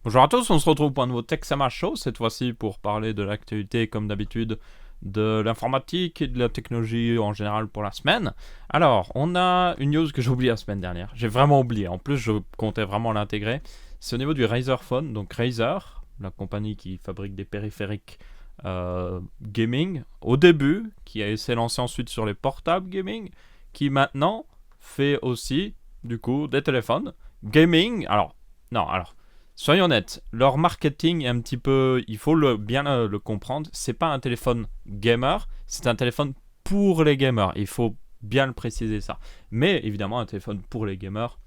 Bonjour à tous, on se retrouve pour un nouveau Texama Show, cette fois-ci pour parler de l'actualité comme d'habitude de l'informatique et de la technologie en général pour la semaine. Alors, on a une news que j'ai oubliée la semaine dernière, j'ai vraiment oublié, en plus je comptais vraiment l'intégrer. C'est au niveau du Razer Phone, donc Razer, la compagnie qui fabrique des périphériques gaming, au début, s'est lancé ensuite sur les portables gaming, qui maintenant fait aussi, du coup, des téléphones gaming. Alors, soyons honnêtes, leur marketing est un petit peu, il faut bien le comprendre, c'est pas un téléphone gamer, c'est un téléphone pour les gamers, il faut bien le préciser ça. Mais évidemment, un téléphone pour les gamers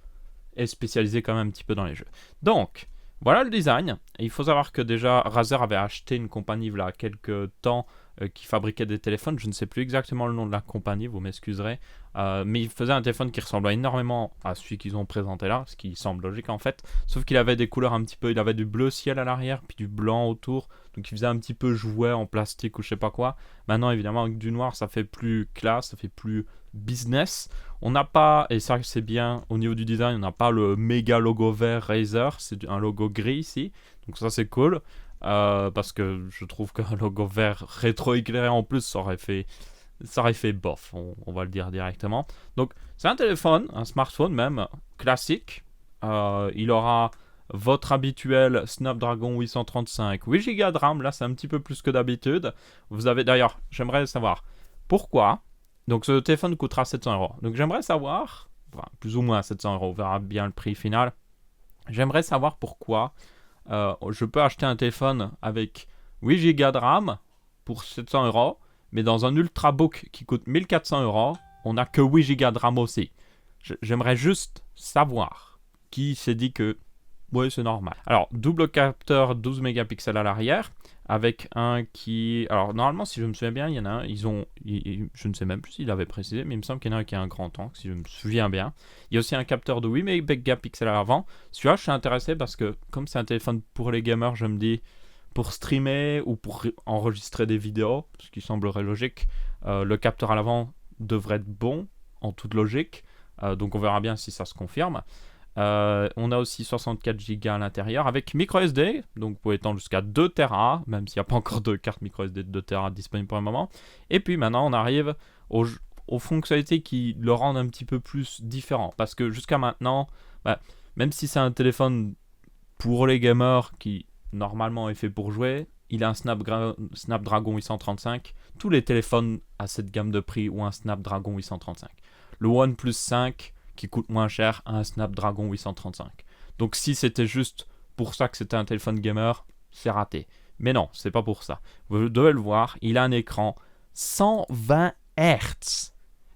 est spécialisé quand même un petit peu dans les jeux. Donc, voilà le design. Et il faut savoir que déjà, Razer avait acheté une compagnie il y a quelques temps qui fabriquait des téléphones. Je ne sais plus exactement le nom de la compagnie, vous m'excuserez. Mais il faisait un téléphone qui ressemblait énormément à celui qu'ils ont présenté là, ce qui semble logique en fait. Sauf qu'il avait des couleurs un petit peu, il avait du bleu ciel à l'arrière, puis du blanc autour. Donc il faisait un petit peu jouet en plastique ou je sais pas quoi. Maintenant évidemment avec du noir ça fait plus classe, ça fait plus business. On n'a pas, et ça c'est bien au niveau du design, on n'a pas le méga logo vert Razer, c'est un logo gris ici. Donc ça c'est cool. Parce que je trouve qu'un logo vert rétro-éclairé en plus ça aurait fait bof, on va le dire directement. Donc c'est un téléphone, un smartphone même, classique. Il aura votre habituel Snapdragon 835, 8 Go de RAM, là c'est un petit peu plus que d'habitude. Vous avez d'ailleurs, j'aimerais savoir pourquoi. Donc ce téléphone coûtera 700€. Donc j'aimerais savoir, enfin plus ou moins 700€, on verra bien le prix final. J'aimerais savoir pourquoi je peux acheter un téléphone avec 8 Go de RAM pour 700€, mais dans un Ultrabook qui coûte 1400€, on n'a que 8 Go de RAM aussi. J'aimerais juste savoir qui s'est dit que ouais, c'est normal. Alors, double capteur 12 mégapixels à l'arrière, avec un qui... Alors, normalement, si je me souviens bien, il y en a un, je ne sais même plus s'il avait précisé, mais il me semble qu'il y en a un qui a un grand angle, si je me souviens bien. Il y a aussi un capteur de 8 mégapixels à l'avant. Celui-là, je suis intéressé parce que, comme c'est un téléphone pour les gamers, je me dis, pour streamer ou pour enregistrer des vidéos, ce qui semblerait logique, le capteur à l'avant devrait être bon, en toute logique. Donc, on verra bien si ça se confirme. On a aussi 64 Go à l'intérieur avec microSD, donc vous pouvez étendre jusqu'à 2 Tera, même s'il n'y a pas encore de carte microSD de 2 Tera disponible pour le moment. Et puis maintenant on arrive aux fonctionnalités qui le rendent un petit peu plus différent, parce que jusqu'à maintenant, même si c'est un téléphone pour les gamers qui normalement est fait pour jouer, il a un Snapdragon 835. Tous les téléphones à cette gamme de prix ont un Snapdragon 835. Le OnePlus 5 qui coûte moins cher à un Snapdragon 835. Donc si c'était juste pour ça que c'était un téléphone gamer, c'est raté. Mais non, c'est pas pour ça. Vous devez le voir, il a un écran 120 Hz.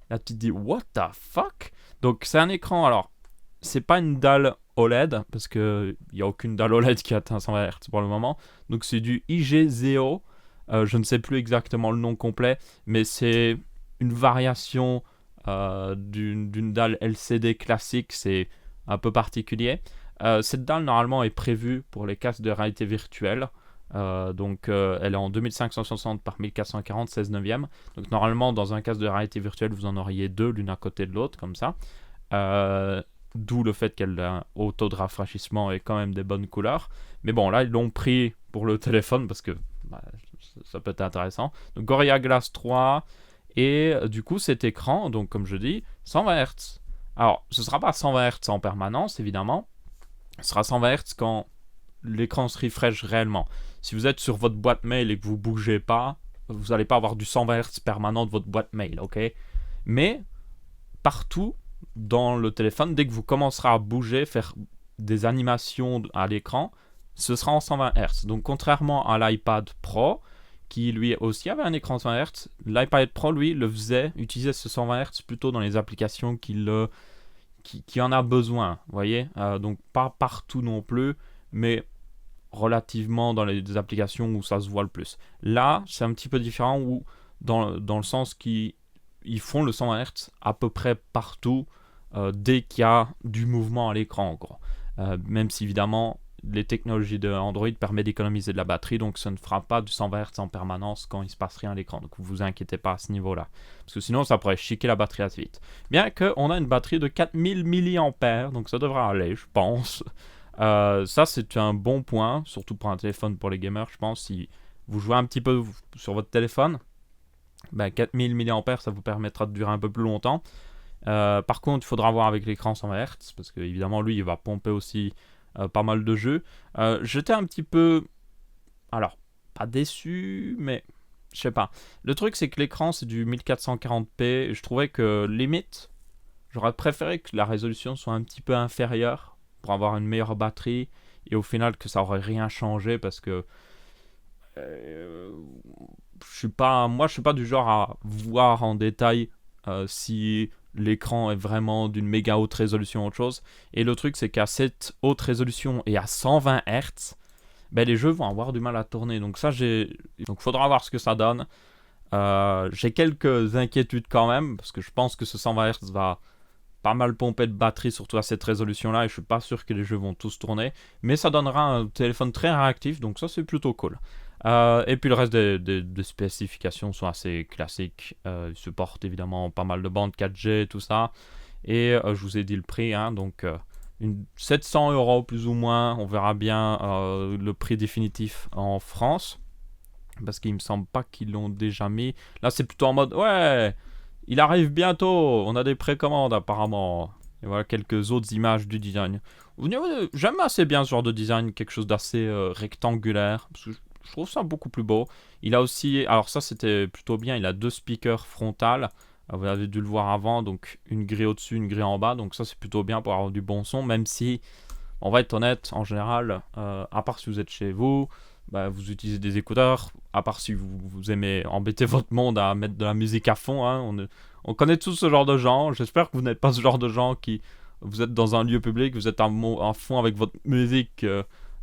Là tu te dis, what the fuck? Donc c'est un écran, alors, c'est pas une dalle OLED, parce qu'il n'y a aucune dalle OLED qui atteint 120 Hz pour le moment. Donc c'est du IGZO. Je ne sais plus exactement le nom complet, mais c'est une variation d'une dalle LCD classique, c'est un peu particulier. Cette dalle normalement est prévue pour les casques de réalité virtuelle. Elle est en 2560 par 1440, 16 neuvième. Donc normalement dans un casque de réalité virtuelle vous en auriez deux, l'une à côté de l'autre comme ça. D'où le fait qu'elle a un haut taux de rafraîchissement et quand même des bonnes couleurs. Mais bon là ils l'ont pris pour le téléphone parce que ça peut être intéressant. Donc Gorilla Glass 3. Et du coup, cet écran, donc comme je dis, 120 Hz. Alors, ce ne sera pas 120 Hz en permanence, évidemment. Ce sera 120 Hz quand l'écran se refresh réellement. Si vous êtes sur votre boîte mail et que vous ne bougez pas, vous n'allez pas avoir du 120 Hz permanent de votre boîte mail, ok? Mais, partout dans le téléphone, dès que vous commencerez à bouger, faire des animations à l'écran, ce sera en 120 Hz. Donc, contrairement à l'iPad Pro, qui lui aussi avait un écran 120 Hz. L'iPad Pro, lui, utilisait ce 120 Hz plutôt dans les applications qui en a besoin, vous voyez. Donc pas partout non plus, mais relativement dans les applications où ça se voit le plus. Là, c'est un petit peu différent, où, dans le sens qu'ils font le 120 Hz à peu près partout, dès qu'il y a du mouvement à l'écran, en gros. Même si, évidemment, les technologies de Android permettent d'économiser de la batterie, donc ça ne fera pas du 120 Hz en permanence quand il ne se passe rien à l'écran. Donc vous vous inquiétez pas à ce niveau-là. Parce que sinon ça pourrait chiquer la batterie assez vite. Bien qu'on a une batterie de 4000 mAh, donc ça devrait aller, je pense. Ça, c'est un bon point, surtout pour un téléphone pour les gamers, je pense. Si vous jouez un petit peu sur votre téléphone, 4000 mAh, ça vous permettra de durer un peu plus longtemps. Par contre, il faudra voir avec l'écran 120 Hz, parce que évidemment, lui, il va pomper aussi pas mal de jeux. J'étais un petit peu... Alors, pas déçu, mais... Je sais pas. Le truc, c'est que l'écran, c'est du 1440p. Et je trouvais que, limite, j'aurais préféré que la résolution soit un petit peu inférieure pour avoir une meilleure batterie. Et au final, que ça aurait rien changé, parce que... moi, je suis pas du genre à voir en détail si l'écran est vraiment d'une méga haute résolution ou autre chose. Et le truc, c'est qu'à cette haute résolution et à 120 Hz, les jeux vont avoir du mal à tourner. Donc faudra voir ce que ça donne. J'ai quelques inquiétudes quand même, parce que je pense que ce 120 Hz va pas mal pomper de batterie, surtout à cette résolution-là, et je suis pas sûr que les jeux vont tous tourner. Mais ça donnera un téléphone très réactif, donc ça c'est plutôt cool. Et puis le reste des spécifications sont assez classiques. Il supporte évidemment pas mal de bandes 4G, tout ça. Et je vous ai dit le prix, hein, donc 700 € plus ou moins. On verra bien le prix définitif en France. Parce qu'il me semble pas qu'ils l'ont déjà mis. Là c'est plutôt en mode, ouais, il arrive bientôt. On a des précommandes apparemment. Et voilà quelques autres images du design. J'aime assez bien ce genre de design, quelque chose d'assez rectangulaire. Parce que je trouve ça beaucoup plus beau. Il a aussi, alors ça c'était plutôt bien, il a 2 speakers frontales. Vous avez dû le voir avant, donc une grille au-dessus, une grille en bas. Donc ça c'est plutôt bien pour avoir du bon son, même si, on va être honnête, en général, à part si vous êtes chez vous, vous utilisez des écouteurs, à part si vous aimez embêter votre monde à mettre de la musique à fond. Hein, on connaît tous ce genre de gens. J'espère que vous n'êtes pas ce genre de gens qui, vous êtes dans un lieu public, vous êtes en fond avec votre musique,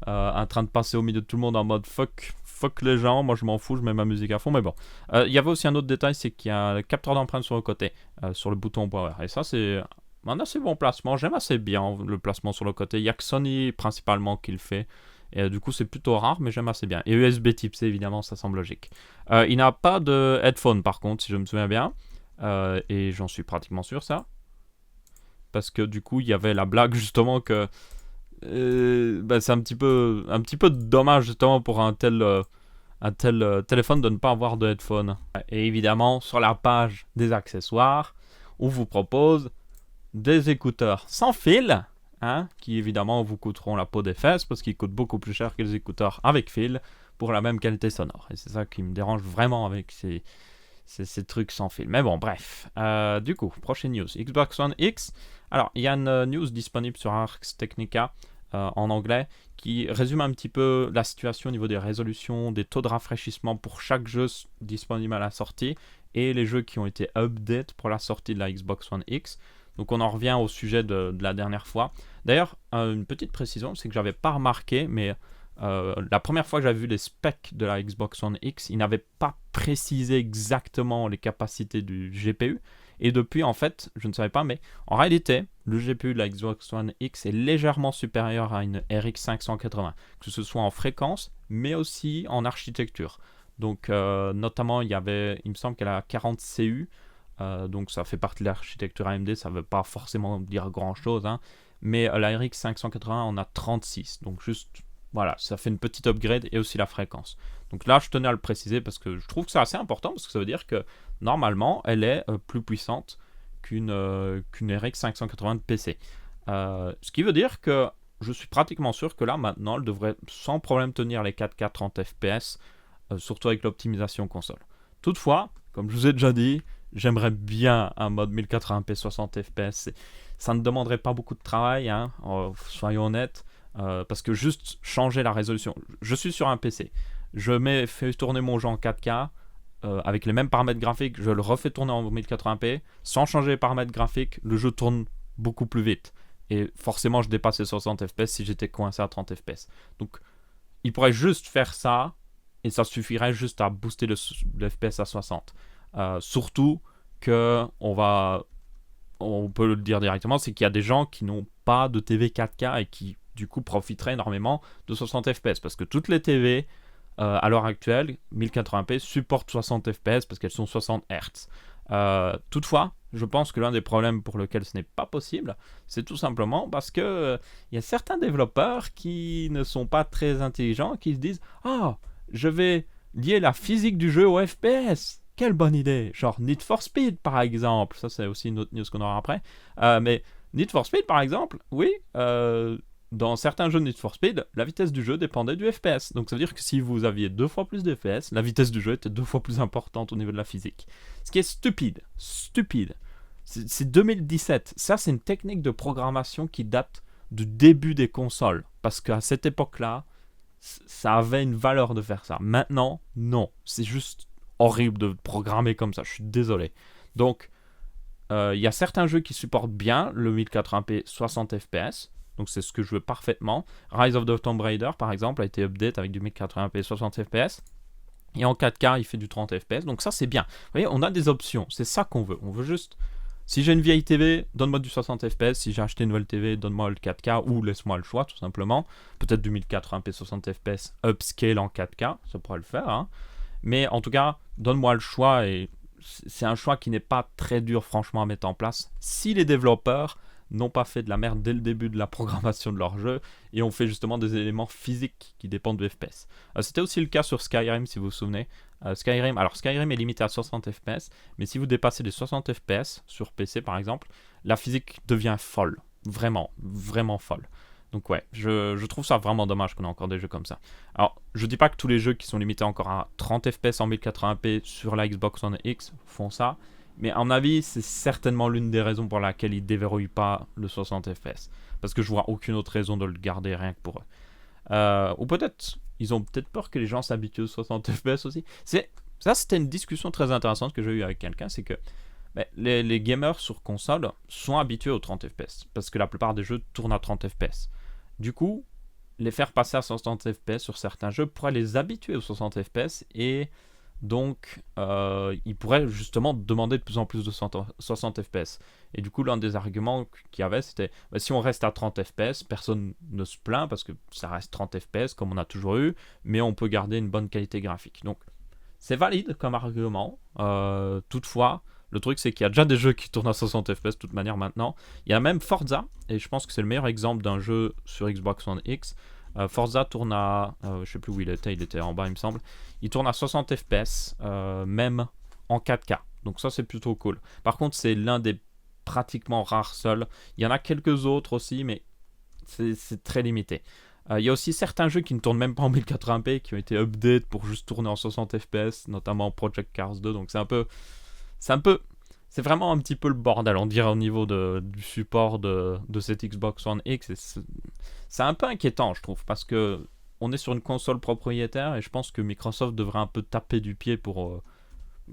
en train de passer au milieu de tout le monde en mode fuck les gens, moi je m'en fous, je mets ma musique à fond. Mais bon, il y avait aussi un autre détail, c'est qu'il y a un capteur d'empreinte sur le côté, sur le bouton power. Et ça c'est un assez bon placement, j'aime assez bien le placement sur le côté. Il n'y a que Sony principalement qui le fait. Et du coup c'est plutôt rare, mais j'aime assez bien. Et USB type C évidemment, ça semble logique. Il n'a pas de headphone par contre, si je me souviens bien. Et j'en suis pratiquement sûr ça. Parce que du coup il y avait la blague justement que c'est un petit peu dommage justement pour un tel téléphone de ne pas avoir de headphone. Et évidemment sur la page des accessoires, on vous propose des écouteurs sans fil, hein, qui évidemment vous coûteront la peau des fesses parce qu'ils coûtent beaucoup plus cher que les écouteurs avec fil pour la même qualité sonore. Et c'est ça qui me dérange vraiment avec ces trucs sans fil. Mais bon, bref. Du coup, prochaine news. Xbox One X. Alors, il y a une news disponible sur Ars Technica en anglais qui résume un petit peu la situation au niveau des résolutions, des taux de rafraîchissement pour chaque jeu disponible à la sortie et les jeux qui ont été update pour la sortie de la Xbox One X. Donc on en revient au sujet de la dernière fois. D'ailleurs, une petite précision, c'est que j'avais pas remarqué, mais la première fois que j'avais vu les specs de la Xbox One X, ils n'avaient pas précisé exactement les capacités du GPU. Et depuis, en fait, je ne savais pas, mais en réalité, le GPU de la Xbox One X est légèrement supérieur à une RX 580, que ce soit en fréquence, mais aussi en architecture. Donc, notamment, il me semble qu'elle a 40 CU, donc ça fait partie de l'architecture AMD, ça ne veut pas forcément dire grand-chose, hein, mais la RX 580 en a 36, donc juste... Voilà, ça fait une petite upgrade et aussi la fréquence. Donc là, je tenais à le préciser parce que je trouve que c'est assez important parce que ça veut dire que normalement, elle est plus puissante qu'une RX 580 de PC. Ce qui veut dire que je suis pratiquement sûr que là, maintenant, elle devrait sans problème tenir les 4K 30 FPS, surtout avec l'optimisation console. Toutefois, comme je vous ai déjà dit, j'aimerais bien un mode 1080p 60 FPS. Ça ne demanderait pas beaucoup de travail, hein, soyons honnêtes. Parce que juste changer la résolution. Je suis sur un PC. Fais tourner mon jeu en 4K avec les mêmes paramètres graphiques. Je le refais tourner en 1080p. Sans changer les paramètres graphiques, le jeu tourne beaucoup plus vite. Et forcément, je dépasse les 60 FPS si j'étais coincé à 30 FPS. Donc, il pourrait juste faire ça et ça suffirait juste à booster le FPS à 60. Surtout que on peut le dire directement, c'est qu'il y a des gens qui n'ont pas de TV 4K et qui du coup profiterait énormément de 60 fps parce que toutes les TV à l'heure actuelle 1080p supportent 60 fps parce qu'elles sont 60 Hz. Toutefois, je pense que l'un des problèmes pour lequel ce n'est pas possible, c'est tout simplement parce que il y a certains développeurs qui ne sont pas très intelligents, qui se disent « Ah, je vais lier la physique du jeu au FPS ! Quelle bonne idée !» Genre Need for Speed, par exemple. Ça, c'est aussi une autre news qu'on aura après. Mais Need for Speed, par exemple, oui, dans certains jeux Need for Speed, la vitesse du jeu dépendait du FPS. Donc ça veut dire que si vous aviez 2 fois plus de FPS, la vitesse du jeu était 2 fois plus importante au niveau de la physique. Ce qui est stupide. Stupide. C'est 2017. Ça, c'est une technique de programmation qui date du début des consoles. Parce qu'à cette époque-là, ça avait une valeur de faire ça. Maintenant, non. C'est juste horrible de programmer comme ça. Je suis désolé. Donc, il y a certains jeux qui supportent bien le 1080p 60 fps. Donc c'est ce que je veux parfaitement. Rise of the Tomb Raider, par exemple, a été update avec du 1080p 60 fps. Et en 4K, il fait du 30 fps. Donc ça, c'est bien. Vous voyez, on a des options. C'est ça qu'on veut. On veut juste... Si j'ai une vieille TV, donne-moi du 60 fps. Si j'ai acheté une nouvelle TV, donne-moi le 4K ou laisse-moi le choix, tout simplement. Peut-être du 1080p 60 fps upscale en 4K. Ça pourrait le faire. Hein. Mais en tout cas, donne-moi le choix. Et c'est un choix qui n'est pas très dur, franchement, à mettre en place. Si les développeurs n'ont pas fait de la merde dès le début de la programmation de leur jeu et ont fait justement des éléments physiques qui dépendent du FPS. C'était aussi le cas sur Skyrim, si vous vous souvenez. Skyrim est limité à 60 FPS, mais si vous dépassez les 60 FPS sur PC par exemple, la physique devient folle. Vraiment, vraiment folle. Donc ouais, je trouve ça vraiment dommage qu'on ait encore des jeux comme ça. Alors, je dis pas que tous les jeux qui sont limités encore à 30 FPS en 1080p sur la Xbox One X font ça, mais à mon avis, c'est certainement l'une des raisons pour laquelle ils ne déverrouillent pas le 60 FPS. Parce que je vois aucune autre raison de le garder rien que pour eux. Ou peut-être, ils ont peut-être peur que les gens s'habituent au 60 FPS aussi. Ça, c'était une discussion très intéressante que j'ai eue avec quelqu'un, c'est que les gamers sur console sont habitués au 30 FPS. Parce que la plupart des jeux tournent à 30 FPS. Du coup, les faire passer à 60 FPS sur certains jeux pourrait les habituer au 60 FPS et... Donc, ils pourraient justement demander de plus en plus de 60 fps. Et du coup, l'un des arguments qu'il y avait, c'était si on reste à 30 fps, personne ne se plaint parce que ça reste 30 fps comme on a toujours eu, mais on peut garder une bonne qualité graphique. Donc, c'est valide comme argument. Toutefois, le truc, c'est qu'il y a déjà des jeux qui tournent à 60 fps de toute manière maintenant. Il y a même Forza, et je pense que c'est le meilleur exemple d'un jeu sur Xbox One X. Forza tourne à... je sais plus où il était en bas il me semble. Il tourne à 60 fps, même en 4K. Donc ça c'est plutôt cool. Par contre c'est l'un des pratiquement rares seuls. Il y en a quelques autres aussi, mais c'est très limité. Il y a aussi certains jeux qui ne tournent même pas en 1080p, qui ont été updated pour juste tourner en 60 fps, notamment Project Cars 2. Donc c'est vraiment un petit peu le bordel, on dirait, au niveau du support de cette Xbox One X. C'est un peu inquiétant, je trouve, parce que on est sur une console propriétaire et je pense que Microsoft devrait un peu taper du pied pour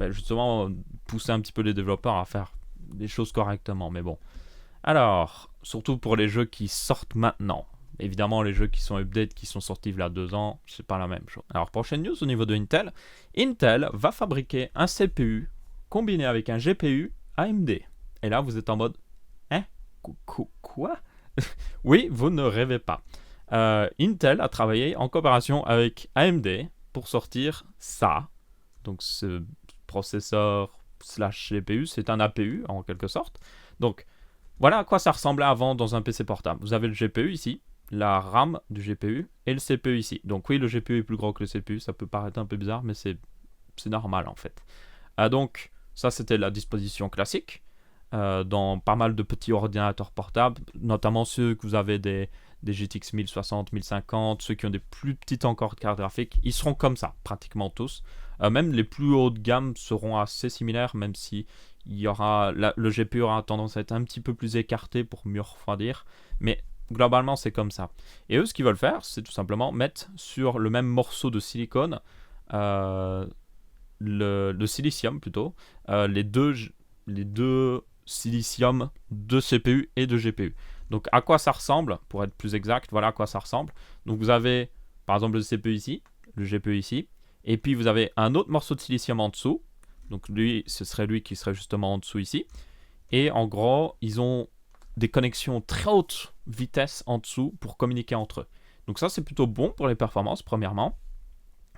justement pousser un petit peu les développeurs à faire les choses correctement. Mais bon. Alors, surtout pour les jeux qui sortent maintenant. Évidemment, les jeux qui sont updates, qui sont sortis il y a 2 ans, c'est pas la même chose. Alors, prochaine news au niveau de Intel. Intel va fabriquer un CPU combiné avec un GPU AMD. Et là, vous êtes en mode... Hein? Quoi? Oui, vous ne rêvez pas. Intel a travaillé en coopération avec AMD pour sortir ça. Donc, ce processeur slash GPU, c'est un APU en quelque sorte. Donc, voilà à quoi ça ressemblait avant dans un PC portable. Vous avez le GPU ici, la RAM du GPU et le CPU ici. Donc oui, le GPU est plus gros que le CPU, ça peut paraître un peu bizarre, mais c'est normal en fait. Donc, ça c'était la disposition classique. Dans pas mal de petits ordinateurs portables, notamment ceux que vous avez des GTX 1060, 1050, ceux qui ont des plus petites encore cartes graphiques, ils seront comme ça, pratiquement tous. Même les plus hauts de gamme seront assez similaires, même si le GPU aura tendance à être un petit peu plus écarté pour mieux refroidir, mais globalement c'est comme ça. Et eux, ce qu'ils veulent faire, c'est tout simplement mettre sur le même morceau de silicone, le silicium plutôt, les deux silicium de CPU et de GPU. Donc à quoi ça ressemble, pour être plus exact, voilà à quoi ça ressemble. Donc vous avez par exemple le CPU ici, le GPU ici, et puis vous avez un autre morceau de silicium en dessous. Donc lui, ce serait lui qui serait justement en dessous ici. Et en gros, ils ont des connexions très haute vitesse en dessous pour communiquer entre eux. Donc ça c'est plutôt bon pour les performances premièrement.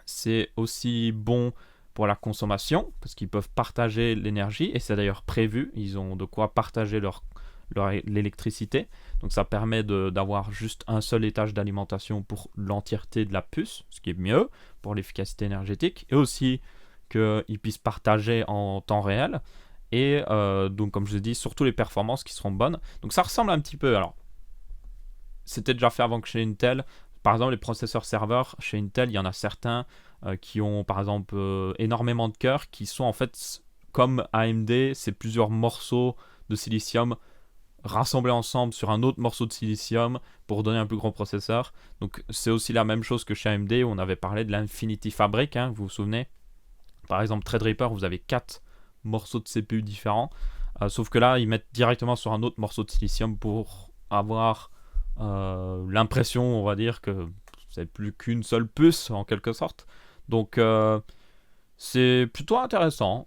C'est aussi bon pour la consommation, parce qu'ils peuvent partager l'énergie, et c'est d'ailleurs prévu, ils ont de quoi partager l'électricité. Donc ça permet d'avoir juste un seul étage d'alimentation pour l'entièreté de la puce, ce qui est mieux pour l'efficacité énergétique, et aussi qu'ils puissent partager en temps réel, et donc comme je l'ai dit, surtout les performances qui seront bonnes. Donc ça ressemble un petit peu, alors c'était déjà fait avant que chez Intel, par exemple les processeurs serveurs, chez Intel il y en a certains qui ont par exemple énormément de cœurs, qui sont en fait comme AMD, c'est plusieurs morceaux de silicium rassemblés ensemble sur un autre morceau de silicium pour donner un plus gros processeur. Donc c'est aussi la même chose que chez AMD où on avait parlé de l'Infinity Fabric, hein, vous vous souvenez. Par exemple Threadripper, vous avez 4 morceaux de CPU différents, sauf que là ils mettent directement sur un autre morceau de silicium pour avoir l'impression, on va dire, que c'est plus qu'une seule puce en quelque sorte. Donc c'est plutôt intéressant.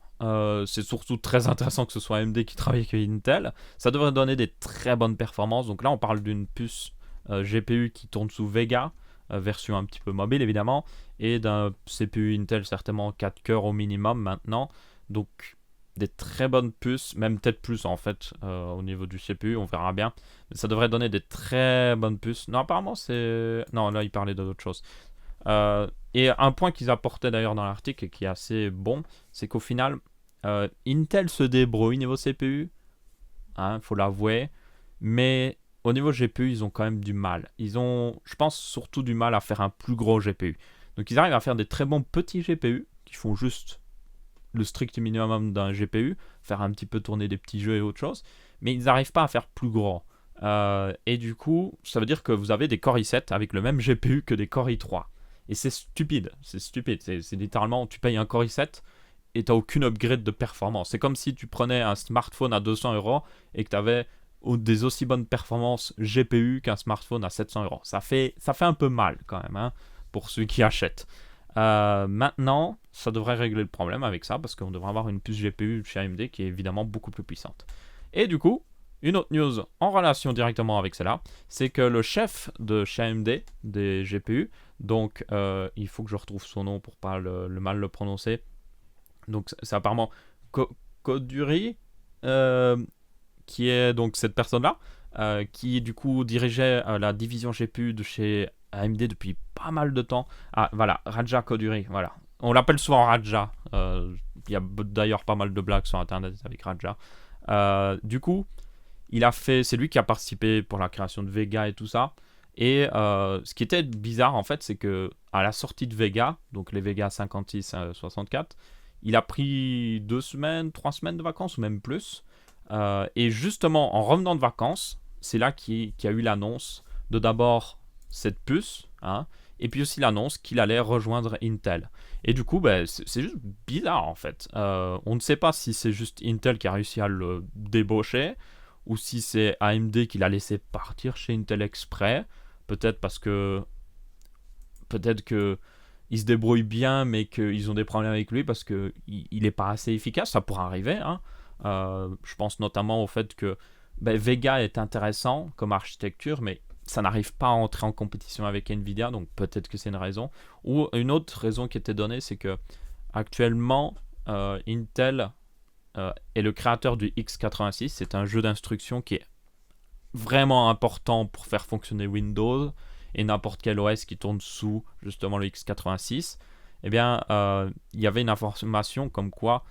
C'est surtout très intéressant que ce soit AMD qui travaille avec Intel. Ça devrait donner des très bonnes performances. Donc là, on parle d'une puce GPU qui tourne sous Vega, version un petit peu mobile évidemment, et d'un CPU Intel certainement 4 cœurs au minimum maintenant. Donc des très bonnes puces, même peut-être plus en fait au niveau du CPU, on verra bien. Mais ça devrait donner des très bonnes puces. Non, apparemment c'est... Non, là il parlait d'autre chose. Et un point qu'ils apportaient d'ailleurs dans l'article et qui est assez bon, c'est qu'au final, Intel se débrouille niveau CPU, hein, faut l'avouer, mais au niveau GPU, ils ont quand même du mal. Ils ont, je pense, surtout du mal à faire un plus gros GPU. Donc ils arrivent à faire des très bons petits GPU qui font juste le strict minimum d'un GPU, faire un petit peu tourner des petits jeux et autre chose, mais ils n'arrivent pas à faire plus gros. Et du coup, ça veut dire que vous avez des Core i7 avec le même GPU que des Core i3. Et c'est stupide, c'est littéralement, tu payes un Core i7 et tu n'as aucune upgrade de performance. C'est comme si tu prenais un smartphone à 200€ et que tu avais des aussi bonnes performances GPU qu'un smartphone à 700€. Ça fait un peu mal quand même, hein, pour ceux qui achètent. Maintenant, ça devrait régler le problème avec ça, parce qu'on devrait avoir une puce GPU chez AMD qui est évidemment beaucoup plus puissante. Et du coup, une autre news en relation directement avec cela, c'est que le chef de chez AMD, des GPU, donc il faut que je retrouve son nom pour pas le mal le prononcer, donc c'est apparemment Koduri, qui est donc cette personne-là, qui du coup dirigeait la division GPU de chez AMD depuis pas mal de temps. Ah voilà, Raja Koduri, voilà. On l'appelle souvent Raja. Il y a d'ailleurs pas mal de blagues sur internet avec Raja. Du coup, c'est lui qui a participé pour la création de Vega et tout ça. Et ce qui était bizarre en fait, c'est que à la sortie de Vega, donc les Vega 56, 64, il a pris 2 semaines, 3 semaines de vacances ou même plus. Et justement, en revenant de vacances, c'est là qu'il y a eu l'annonce de d'abord cette puce, hein, et puis aussi l'annonce qu'il allait rejoindre Intel. Et du coup, c'est juste bizarre en fait. On ne sait pas si c'est juste Intel qui a réussi à le débaucher, ou si c'est AMD qui l'a laissé partir chez Intel exprès. Peut-être que il se débrouille bien, mais qu'ils ont des problèmes avec lui parce qu'il n'est pas assez efficace. Ça pourrait arriver, hein. Je pense notamment au fait que Vega est intéressant comme architecture, mais ça n'arrive pas à entrer en compétition avec Nvidia, donc peut-être que c'est une raison. Ou une autre raison qui était donnée, c'est que actuellement Intel est le créateur du x86. C'est un jeu d'instruction qui est vraiment important pour faire fonctionner Windows et n'importe quel OS qui tourne sous justement le x86. Eh bien, il y avait une information comme quoi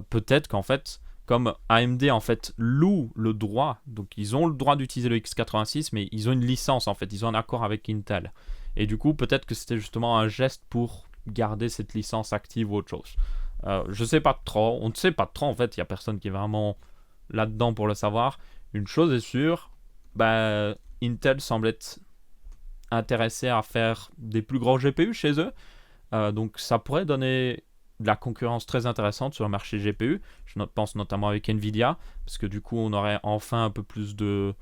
peut-être qu'en fait, comme AMD en fait loue le droit, donc ils ont le droit d'utiliser le x86, mais ils ont une licence en fait, ils ont un accord avec Intel. Et du coup, peut-être que c'était justement un geste pour garder cette licence active ou autre chose. Je sais pas trop, on ne sait pas trop en fait, il n'y a personne qui est vraiment là-dedans pour le savoir. Une chose est sûre, Intel semble être intéressé à faire des plus gros GPU chez eux, donc ça pourrait donner de la concurrence très intéressante sur le marché GPU. Je pense notamment avec Nvidia, parce que du coup on aurait enfin un peu plus de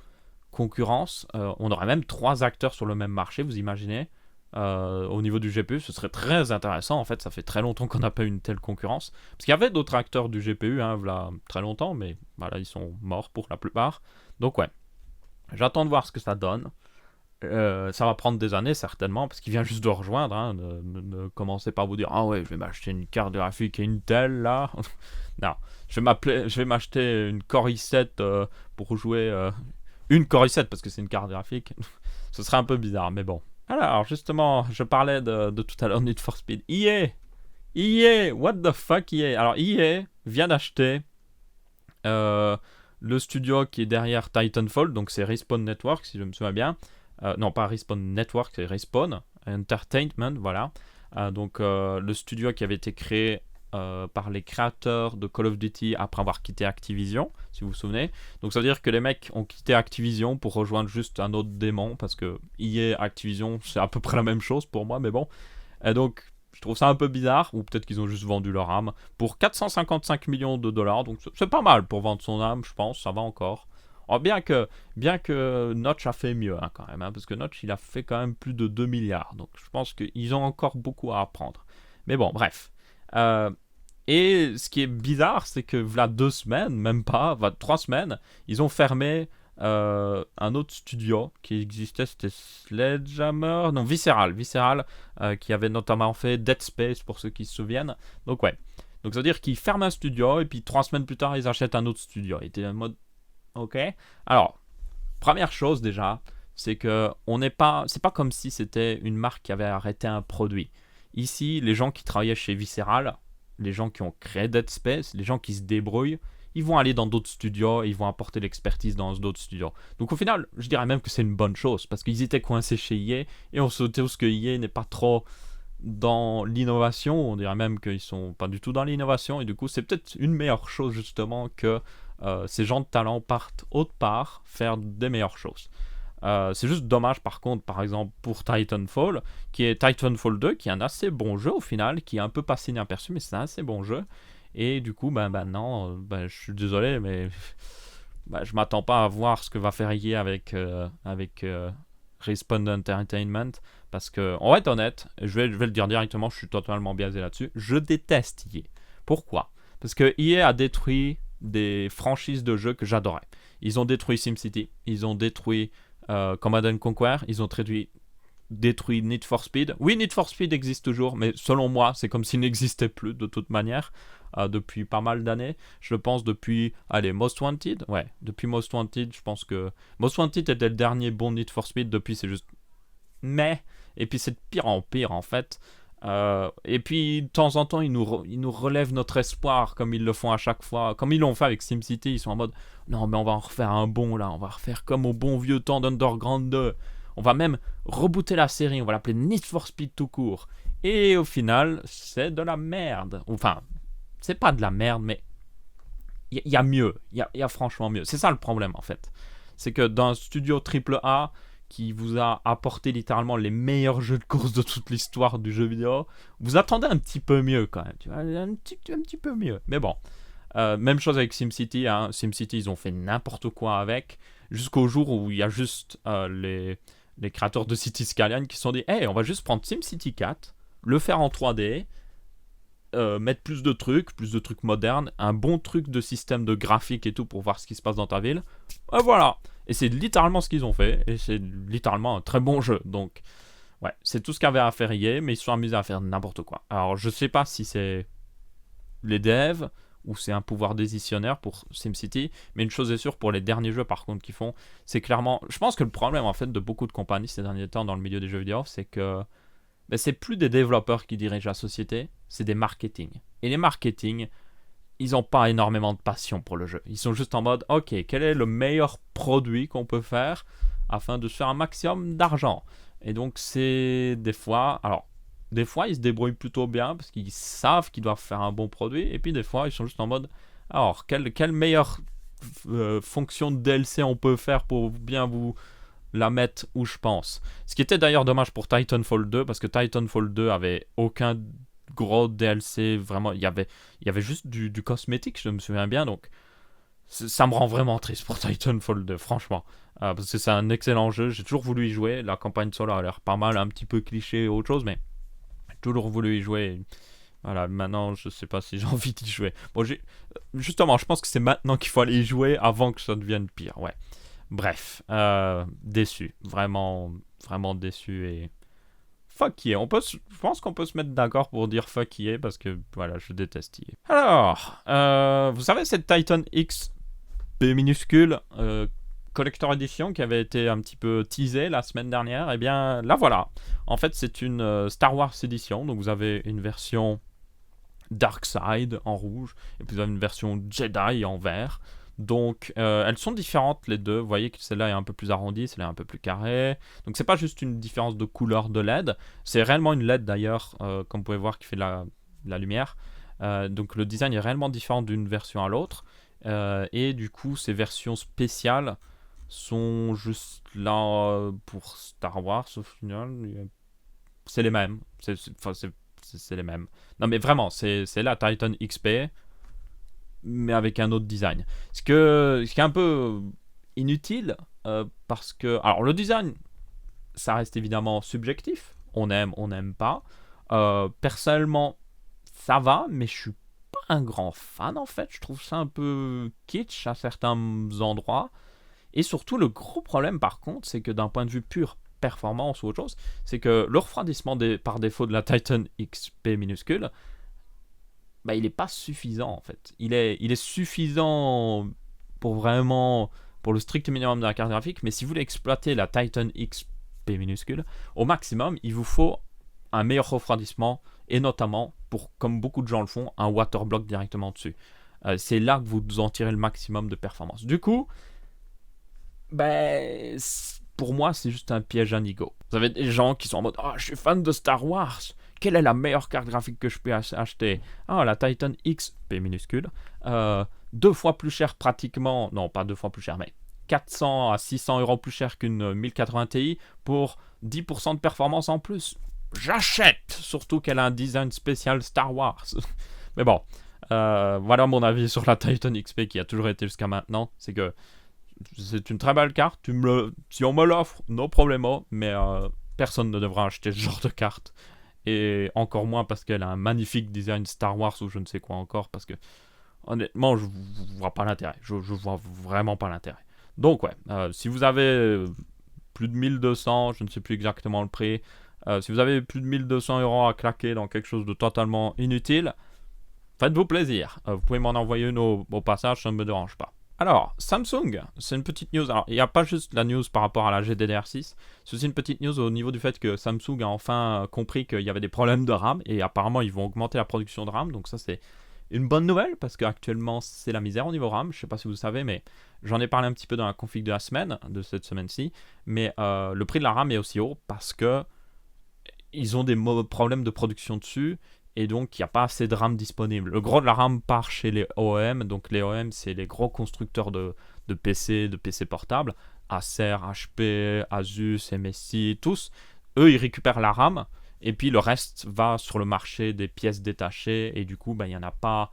concurrence. On aurait même 3 acteurs sur le même marché, vous imaginez. Au niveau du GPU, ce serait très intéressant. En fait, ça fait très longtemps qu'on n'a pas eu une telle concurrence. Parce qu'il y avait d'autres acteurs du GPU, hein, voilà, très longtemps, mais voilà, ils sont morts pour la plupart. Donc ouais, j'attends de voir ce que ça donne. Ça va prendre des années certainement parce qu'il vient juste de rejoindre. Hein. Ne commencez pas à vous dire ah ouais, je vais m'acheter une carte graphique Intel là. Non, je vais m'acheter une Core i7 pour jouer une Core i7 parce que c'est une carte graphique. Ce serait un peu bizarre, mais bon. Alors justement, je parlais de tout à l'heure Need for Speed. EA, what the fuck EA. Alors EA vient d'acheter le studio qui est derrière Titanfall, donc c'est Respawn Network si je me souviens bien. Non, pas Respawn Network, c'est Respawn Entertainment, voilà. Donc le studio qui avait été créé par les créateurs de Call of Duty après avoir quitté Activision, si vous vous souvenez. Donc ça veut dire que les mecs ont quitté Activision pour rejoindre juste un autre démon, parce que EA Activision, c'est à peu près la même chose pour moi, mais bon. Et donc je trouve ça un peu bizarre, ou peut-être qu'ils ont juste vendu leur âme pour 455 millions de dollars, donc c'est pas mal pour vendre son âme, je pense, ça va encore. Oh, bien que Notch a fait mieux hein, quand même, hein, parce que Notch il a fait quand même plus de 2 milliards, donc je pense qu'ils ont encore beaucoup à apprendre. Mais bon, bref. Et ce qui est bizarre, c'est que voilà 2 semaines, même pas, 3 semaines, ils ont fermé un autre studio qui existait, c'était Sledgehammer, non Visceral, qui avait notamment fait Dead Space pour ceux qui se souviennent. Donc ouais, donc ça veut dire qu'ils ferment un studio et puis 3 semaines plus tard ils achètent un autre studio. Ils étaient en mode ok. Alors première chose déjà, c'est que c'est pas comme si c'était une marque qui avait arrêté un produit. Ici, les gens qui travaillaient chez Visceral, les gens qui ont créé Dead Space, les gens qui se débrouillent, ils vont aller dans d'autres studios, ils vont apporter l'expertise dans d'autres studios. Donc au final, je dirais même que c'est une bonne chose, parce qu'ils étaient coincés chez EA, et on se dit que EA n'est pas trop dans l'innovation, on dirait même qu'ils sont pas du tout dans l'innovation, et du coup c'est peut-être une meilleure chose justement que ces gens de talent partent autre part faire des meilleures choses. C'est juste dommage par contre, par exemple pour Titanfall, qui est Titanfall 2, qui est un assez bon jeu au final, qui est un peu passé inaperçu, mais c'est un assez bon jeu. Et du coup, maintenant, je suis désolé, mais je m'attends pas à voir ce que va faire EA avec Respawn Entertainment, parce que, on va être honnête, je vais le dire directement, je suis totalement biaisé là-dessus, je déteste EA. Pourquoi ? Parce que EA a détruit des franchises de jeux que j'adorais. Ils ont détruit SimCity, ils ont détruit Command & Conquer, ils ont détruit Need for Speed. Oui, Need for Speed existe toujours, mais selon moi, c'est comme s'il n'existait plus de toute manière depuis pas mal d'années. Je pense depuis, Most Wanted. Ouais, depuis Most Wanted, je pense que Most Wanted était le dernier bon Need for Speed. Depuis, c'est juste mais. Et puis, c'est de pire en pire, en fait. Et puis, de temps en temps, ils nous relèvent notre espoir, comme ils le font à chaque fois. Comme ils l'ont fait avec SimCity, ils sont en mode non, mais on va en refaire un bon là, on va refaire comme au bon vieux temps d'Underground 2. On va même rebooter la série, on va l'appeler Need for Speed tout court. Et au final, c'est de la merde. Enfin, c'est pas de la merde, mais il y a mieux. Il y a franchement mieux. C'est ça le problème en fait. C'est que dans un studio AAA qui vous a apporté littéralement les meilleurs jeux de course de toute l'histoire du jeu vidéo, vous attendez un petit peu mieux quand même. Tu vois, un petit peu mieux. Mais bon. Même chose avec SimCity. Hein. SimCity, ils ont fait n'importe quoi avec. Jusqu'au jour où il y a juste les créateurs de City Skyline qui se sont dit hey, on va juste prendre SimCity 4, le faire en 3D, mettre plus de trucs modernes, un bon truc de système de graphique et tout pour voir ce qui se passe dans ta ville. Et voilà. Et c'est littéralement ce qu'ils ont fait. Et c'est littéralement un très bon jeu. Donc, ouais, c'est tout ce qu'avait à faire EA, mais ils se sont amusés à faire n'importe quoi. Alors, je sais pas si c'est les devs ou c'est un pouvoir décisionnaire pour SimCity, mais une chose est sûre pour les derniers jeux par contre qu'ils font, c'est clairement, je pense que le problème en fait de beaucoup de compagnies ces derniers temps dans le milieu des jeux vidéo, c'est que c'est plus des développeurs qui dirigent la société, c'est des marketing. Et les marketing, ils n'ont pas énormément de passion pour le jeu. Ils sont juste en mode, ok, quel est le meilleur produit qu'on peut faire afin de se faire un maximum d'argent. Et donc c'est des fois, ils se débrouillent plutôt bien parce qu'ils savent qu'ils doivent faire un bon produit. Et puis des fois, ils sont juste en mode, alors, quelle meilleure fonction de DLC on peut faire pour bien vous la mettre où je pense. Ce qui était d'ailleurs dommage pour Titanfall 2 parce que Titanfall 2 avait aucun gros DLC. Vraiment, il y avait juste du cosmétique, je me souviens bien. Donc, ça me rend vraiment triste pour Titanfall 2, franchement. Parce que c'est un excellent jeu. J'ai toujours voulu y jouer. La campagne solo a l'air pas mal, un petit peu cliché ou autre chose, mais toujours voulu y jouer. Voilà, maintenant, je sais pas si j'ai envie d'y jouer. Bon, justement, je pense que c'est maintenant qu'il faut aller y jouer avant que ça devienne pire, ouais. Bref, déçu. Vraiment, vraiment déçu et fuck EA. Je pense qu'on peut se mettre d'accord pour dire fuck EA parce que voilà, je déteste EA. Alors, vous savez cette Titan X P minuscule Collector Edition qui avait été un petit peu teasée la semaine dernière, et bien là voilà. En fait, c'est une Star Wars Edition, donc vous avez une version Dark Side en rouge et puis vous avez une version Jedi en vert. Donc elles sont différentes les deux. Vous voyez que celle-là est un peu plus arrondie, celle-là est un peu plus carrée. Donc c'est pas juste une différence de couleur de LED, c'est réellement une LED d'ailleurs, comme vous pouvez voir, qui fait de la lumière. Donc le design est réellement différent d'une version à l'autre. Et du coup, ces versions spéciales sont juste là pour Star Wars au final. C'est les mêmes. C'est les mêmes. Non mais vraiment, c'est la Titan XP, mais avec un autre design. Ce qui est un peu inutile, parce que... Alors le design, ça reste évidemment subjectif. On aime, on n'aime pas. Personnellement, ça va, mais je suis pas un grand fan en fait. Je trouve ça un peu kitsch à certains endroits. Et surtout, le gros problème par contre, c'est que d'un point de vue pur performance ou autre chose, c'est que le refroidissement par défaut de la Titan XP minuscule, bah, il n'est pas suffisant en fait. Il est suffisant pour le strict minimum de la carte graphique, mais si vous voulez exploiter la Titan XP minuscule, au maximum, il vous faut un meilleur refroidissement et notamment, comme beaucoup de gens le font, un waterblock directement dessus. C'est là que vous en tirez le maximum de performance. Du coup, ben, pour moi, c'est juste un piège à Nigo. Vous avez des gens qui sont en mode « Ah, je suis fan de Star Wars. Quelle est la meilleure carte graphique que je peux acheter ?» Ah, la Titan XP minuscule. 2 fois plus cher pratiquement. Non, pas 2 fois plus cher, mais 400 à 600 euros plus cher qu'une 1080 Ti pour 10% de performance en plus. J'achète. Surtout qu'elle a un design spécial Star Wars. Mais bon, voilà mon avis sur la Titan XP qui a toujours été jusqu'à maintenant. C'est que c'est une très belle carte. Si on me l'offre, no problemo. Mais personne ne devra acheter ce genre de carte. Et encore moins parce qu'elle a un magnifique design Star Wars ou je ne sais quoi encore. Parce que honnêtement, je vois pas l'intérêt. Je vois vraiment pas l'intérêt. Donc ouais, si vous avez plus de 1200, je ne sais plus exactement le prix. Si vous avez plus de 1200 euros à claquer dans quelque chose de totalement inutile, faites-vous plaisir. Vous pouvez m'en envoyer une au passage, ça ne me dérange pas. Alors, Samsung, c'est une petite news. Alors, il n'y a pas juste la news par rapport à la GDDR6, c'est aussi une petite news au niveau du fait que Samsung a enfin compris qu'il y avait des problèmes de RAM, et apparemment ils vont augmenter la production de RAM, donc ça c'est une bonne nouvelle, parce qu'actuellement c'est la misère au niveau RAM, je ne sais pas si vous savez, mais j'en ai parlé un petit peu dans la config de cette semaine-ci, mais le prix de la RAM est aussi haut, parce que ils ont des problèmes de production dessus, et donc il n'y a pas assez de RAM disponible. Le gros de la RAM part chez les OEM, donc les OEM c'est les gros constructeurs de PC portables, Acer, HP, Asus, MSI, tous. Eux ils récupèrent la RAM, et puis le reste va sur le marché des pièces détachées, et du coup il n'y en a pas,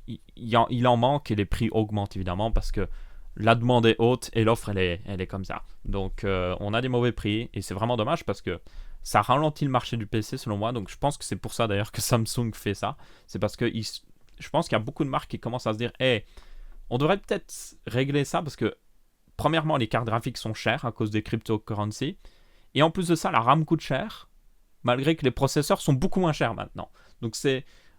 il en manque, et les prix augmentent évidemment, parce que la demande est haute, et l'offre elle est comme ça. Donc on a des mauvais prix, et c'est vraiment dommage, parce que ça ralentit le marché du PC selon moi, donc je pense que c'est pour ça d'ailleurs que Samsung fait ça. C'est parce que je pense qu'il y a beaucoup de marques qui commencent à se dire hey, on devrait peut-être régler ça, parce que premièrement les cartes graphiques sont chères à cause des cryptocurrencies, et en plus de ça la RAM coûte cher, malgré que les processeurs sont beaucoup moins chers maintenant. Donc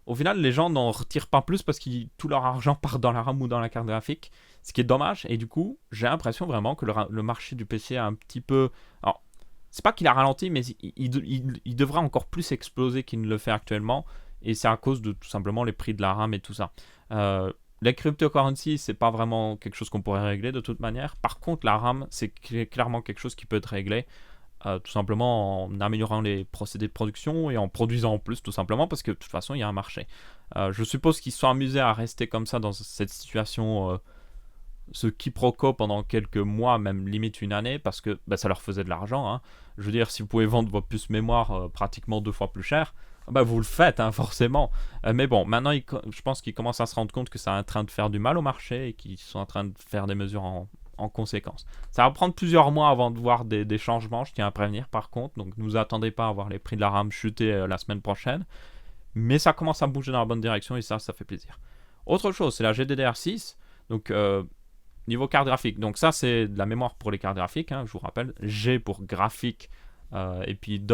au final les gens n'en retirent pas plus parce que tout leur argent part dans la RAM ou dans la carte graphique, ce qui est dommage, et du coup j'ai l'impression vraiment que le marché du PC a un petit peu... Alors, c'est pas qu'il a ralenti, mais il devrait encore plus exploser qu'il ne le fait actuellement. Et c'est à cause de tout simplement les prix de la RAM et tout ça. La cryptocurrency, c'est pas vraiment quelque chose qu'on pourrait régler de toute manière. Par contre, la RAM, c'est clairement quelque chose qui peut être réglé. Tout simplement en améliorant les procédés de production et en produisant en plus, tout simplement, parce que de toute façon, il y a un marché. Je suppose qu'ils se sont amusés à rester comme ça dans cette situation... ce quiproquo pendant quelques mois, même limite une année, parce que ça leur faisait de l'argent. Hein. Je veux dire, si vous pouvez vendre votre puce mémoire pratiquement 2 fois plus cher, vous le faites, hein, forcément. Mais bon, maintenant, je pense qu'ils commencent à se rendre compte que c'est en train de faire du mal au marché, et qu'ils sont en train de faire des mesures en conséquence. Ça va prendre plusieurs mois avant de voir des changements, je tiens à prévenir par contre, donc ne vous attendez pas à voir les prix de la RAM chuter la semaine prochaine, mais ça commence à bouger dans la bonne direction, et ça fait plaisir. Autre chose, c'est la GDDR6, donc... niveau carte graphique, donc ça c'est de la mémoire pour les cartes graphiques, hein, je vous rappelle, G pour graphique Et puis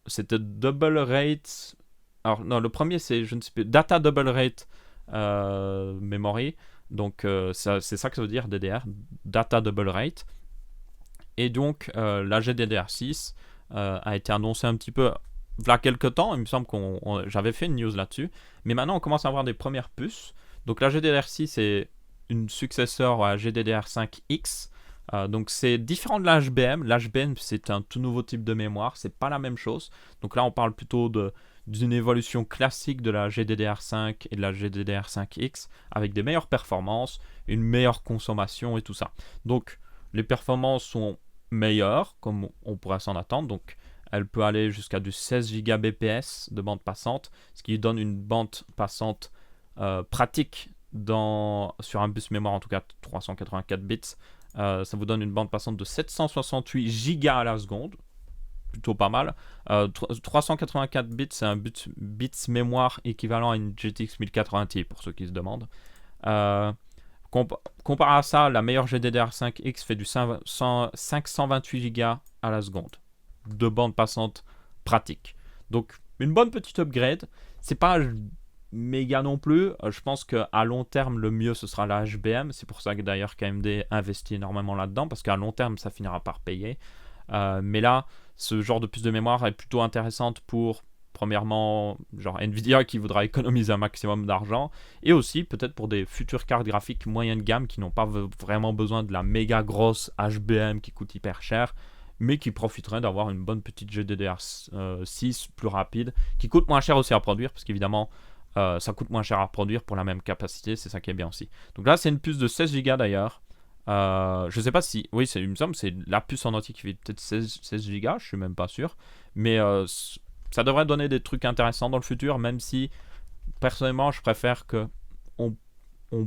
c'était double rate. Alors non, le premier c'est, je ne sais plus, data double rate memory. Donc c'est ça que ça veut dire DDR, data double rate. Et donc la GDDR6 a été annoncée un petit peu il y a quelques temps. Il me semble j'avais fait une news là-dessus. Mais maintenant on commence à avoir des premières puces. Donc la GDDR6 est une successeur à GDDR5X. Donc c'est différent de l'HBM. L'HBM c'est un tout nouveau type de mémoire, c'est pas la même chose. Donc là on parle plutôt d'une évolution classique de la GDDR5 et de la GDDR5X avec des meilleures performances, une meilleure consommation et tout ça. Donc les performances sont meilleures comme on pourrait s'en attendre. Donc elle peut aller jusqu'à du 16 Gbps de bande passante, ce qui donne une bande passante pratique sur un bus mémoire, en tout cas 384 bits. Ça vous donne une bande passante de 768 gigas à la seconde, plutôt pas mal. 384 bits, c'est un bits mémoire équivalent à une GTX 1080 Ti, pour ceux qui se demandent. Comparé à ça, la meilleure GDDR5X fait du 528 Go à la seconde de bande passante pratique. Donc une bonne petite upgrade. C'est pas méga non plus. Je pense qu'à long terme, le mieux ce sera la HBM. C'est pour ça que d'ailleurs KMD investit énormément là-dedans, parce qu'à long terme, ça finira par payer. Mais là, ce genre de puce de mémoire est plutôt intéressante pour, premièrement, genre Nvidia qui voudra économiser un maximum d'argent, et aussi peut-être pour des futures cartes graphiques moyenne gamme qui n'ont pas vraiment besoin de la méga grosse HBM qui coûte hyper cher, mais qui profiteraient d'avoir une bonne petite GDDR6 plus rapide, qui coûte moins cher aussi à produire, parce qu'évidemment, ça coûte moins cher à produire pour la même capacité, c'est ça qui est bien aussi. Donc là, c'est une puce de 16 Go d'ailleurs. Je sais pas si. Oui, il me semble c'est la puce en entier qui fait peut-être 16 Go, je suis même pas sûr. Mais ça devrait donner des trucs intéressants dans le futur, même si personnellement, je préfère que on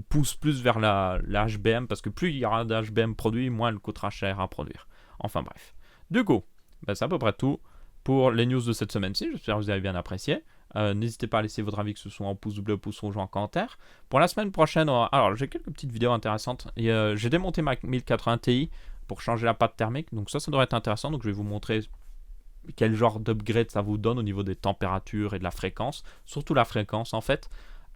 pousse plus vers la HBM, parce que plus il y aura d'HBM produit, moins elle coûtera cher à produire. Enfin bref. Du coup, c'est à peu près tout pour les news de cette semaine-ci. J'espère que vous avez bien apprécié. N'hésitez pas à laisser votre avis, que ce soit en pouce bleu, pouce rouge ou en commentaire. Pour la semaine prochaine, alors j'ai quelques petites vidéos intéressantes. J'ai démonté ma 1080 Ti pour changer la pâte thermique. Donc ça devrait être intéressant. Donc je vais vous montrer quel genre d'upgrade ça vous donne au niveau des températures et de la fréquence. Surtout la fréquence en fait.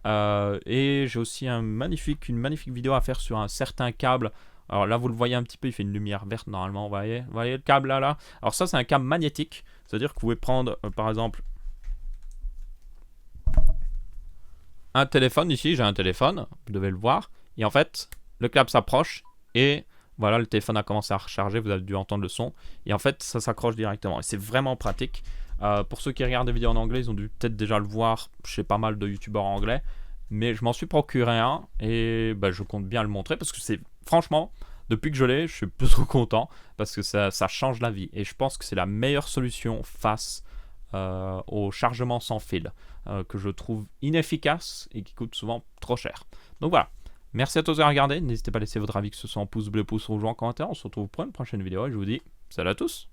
Et j'ai aussi une magnifique vidéo à faire sur un certain câble. Alors là, vous le voyez un petit peu, il fait une lumière verte normalement. Vous voyez le câble là. Alors ça, c'est un câble magnétique. C'est-à-dire que vous pouvez prendre, par exemple, un téléphone. Ici, j'ai un téléphone. Vous devez le voir. Et en fait, le câble s'approche. Et voilà, le téléphone a commencé à recharger. Vous avez dû entendre le son. Et en fait, ça s'accroche directement. Et c'est vraiment pratique. Pour ceux qui regardent des vidéos en anglais, ils ont dû peut-être déjà le voir chez pas mal de youtubeurs anglais. Mais je m'en suis procuré un. Et je compte bien le montrer. Parce que c'est... Franchement, depuis que je l'ai, je suis plutôt content parce que ça change la vie. Et je pense que c'est la meilleure solution face au chargement sans fil que je trouve inefficace et qui coûte souvent trop cher. Donc voilà. Merci à tous de regarder. N'hésitez pas à laisser votre avis, que ce soit en pouce bleu, pouce rouge ou en commentaire. On se retrouve pour une prochaine vidéo et je vous dis salut à tous.